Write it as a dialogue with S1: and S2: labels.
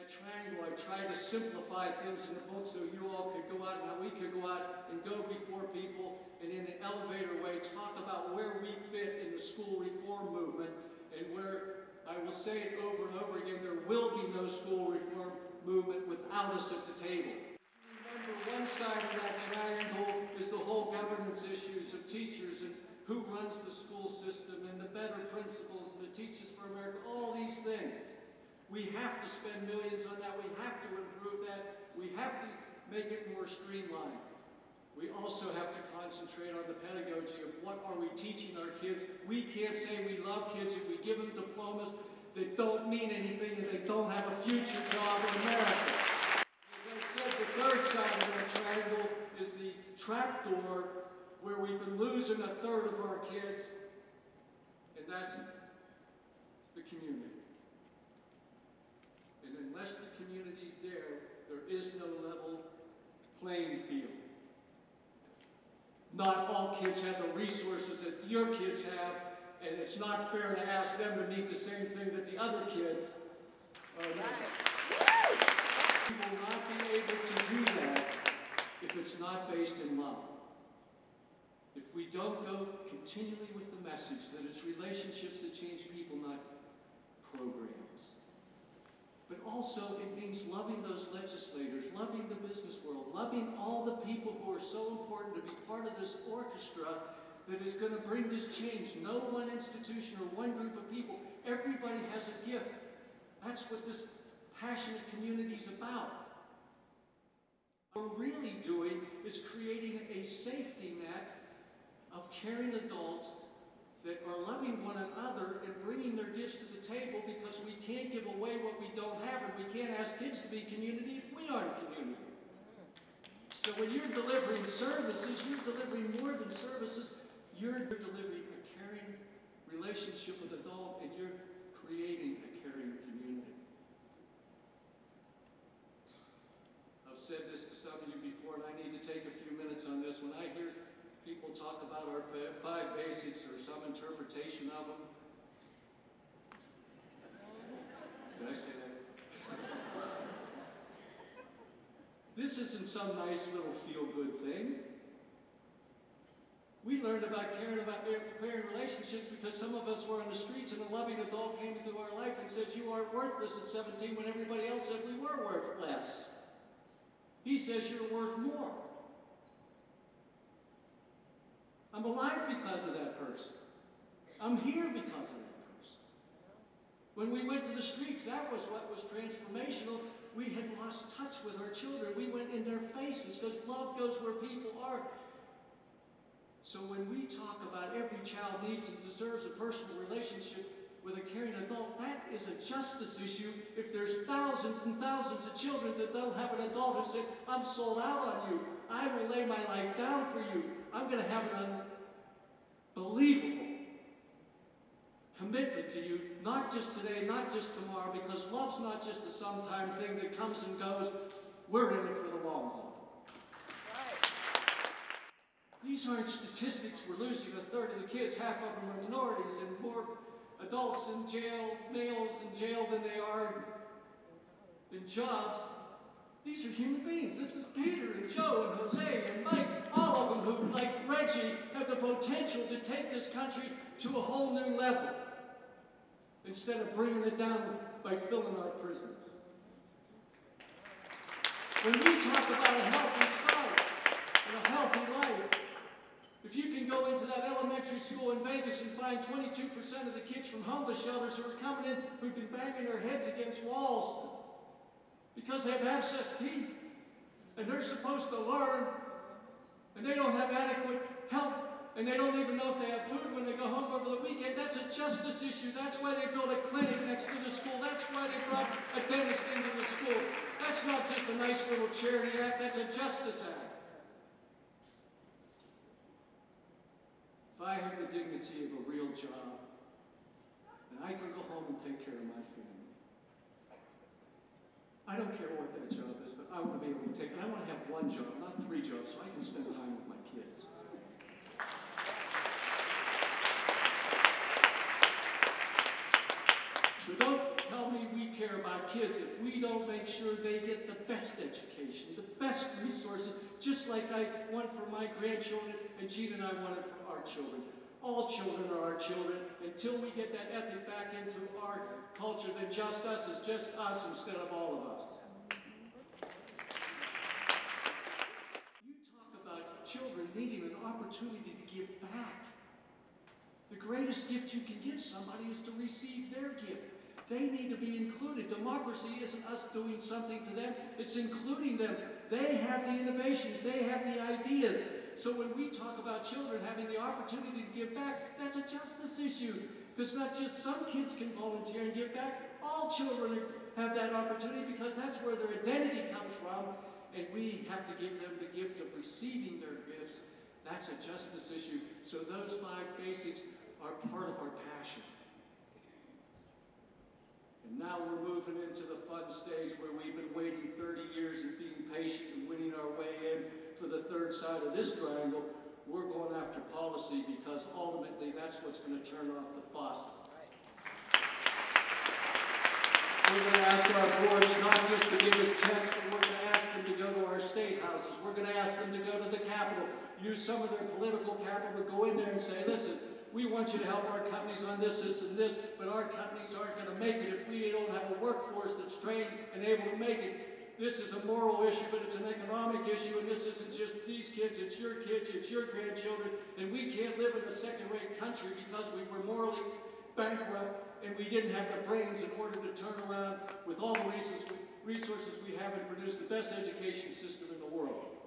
S1: triangle, I try to simplify things in the book so you all could go out, and we could go out and go before people and in an elevator way talk about where we fit in the school reform movement, and where, I will say it over and over again, there will be no school reform movement without us at the table. Remember, one side of that triangle is the whole governance issues of teachers and who runs the school system and the better principals and the Teachers for America, all these things. We have to spend millions on that. We have to improve that. We have to make it more streamlined. We also have to concentrate on the pedagogy of what are we teaching our kids. We can't say we love kids if we give them diplomas that don't mean anything and they don't have a future job in America. As I said, the third side of that triangle is the trapdoor where we've been losing a third of our kids, and that's the community. And unless the community's there, there is no level playing field. Not all kids have the resources that your kids have, and it's not fair to ask them to meet the same thing that the other kids are doing. We will not be able to do that if it's not based in love. If we don't go continually with the message that it's relationships that change people, not programs. But also it means loving those legislators, loving the business world, loving all the people who are so important to be part of this orchestra that is going to bring this change. No one institution or one group of people. Everybody has a gift. That's what this passionate community is about. What we're really doing is creating a safety net of caring adults that are loving one another and bringing their gifts to the table, because we can't give away what we don't have, and we can't ask kids to be community if we aren't community. So when you're delivering services, you're delivering more than services. You're delivering a caring relationship with adult, and you're creating a caring community. I've said this to some of you before, and I need to take a few minutes on this. When I hear people talk about our 5 basics or some interpretation of them. Did I say that? This isn't some nice little feel-good thing. We learned about caring relationships because some of us were on the streets and a loving adult came into our life and says, you aren't worthless at 17 when everybody else said we were worth less. He says you're worth more. I'm alive because of that person. I'm here because of that person. When we went to the streets, that was what was transformational. We had lost touch with our children. We went in their faces because love goes where people are. So when we talk about every child needs and deserves a personal relationship with a caring adult, that is a justice issue. If there's thousands and thousands of children that don't have an adult who say, I'm sold out on you, I will lay my life down for you, I'm going to have an unbelievable commitment to you, not just today, not just tomorrow, because love's not just a sometime thing that comes and goes. We're in it for the long haul. Right. These aren't statistics. We're losing a third of the kids. Half of them are minorities, and more adults in jail, males in jail than they are in jobs. These are human beings. This is Peter and Joe and Jose and Mike, all of them who, like Reggie, have the potential to take this country to a whole new level instead of bringing it down by filling our prisons. When we talk about a healthy start and a healthy life, if you can go into that elementary school in Vegas and find 22% of the kids from homeless shelters who are coming in who've been banging their heads against walls because they have abscessed teeth, and they're supposed to learn, and they don't have adequate health, and they don't even know if they have food when they go home over the weekend. That's a justice issue. That's why they built a clinic next to the school. That's why they brought a dentist into the school. That's not just a nice little charity act. That's a justice act. If I have the dignity of a real job, then I can go home and take care of my family. I don't care what that job is, but I want to be able to take it. I want to have one job, not 3 jobs, so I can spend time with my kids. So don't tell me we care about kids if we don't make sure they get the best education, the best resources, just like I want for my grandchildren and Gene and I want it for our children. All children are our children. Until we get that ethic back into our culture, then just us is just us instead of all of us. You talk about children needing an opportunity to give back. The greatest gift you can give somebody is to receive their gift. They need to be included. Democracy isn't us doing something to them, it's including them. They have the innovations, they have the ideas. So when we talk about children having the opportunity to give back, that's a justice issue. Because not just some kids can volunteer and give back, all children have that opportunity because that's where their identity comes from. And we have to give them the gift of receiving their gifts. That's a justice issue. So those 5 basics are part of our passion. And now we're moving into the fun stage where we've been waiting 30 years and being patient and winning our way in for the third side of this triangle. We're going after policy because ultimately that's what's going to turn off the faucet. We're going to ask our boards not just to give us checks, but we're going to ask them to go to our state houses. We're going to ask them to go to the Capitol, use some of their political capital to go in there and say, listen, we want you to help our companies on this, this, and this, but our companies aren't going to make it if we don't have a workforce that's trained and able to make it. This is a moral issue, but it's an economic issue, and this isn't just these kids, it's your grandchildren, and we can't live in a second-rate country because we were morally bankrupt and we didn't have the brains in order to turn around with all the resources we have and produce the best education system in the world.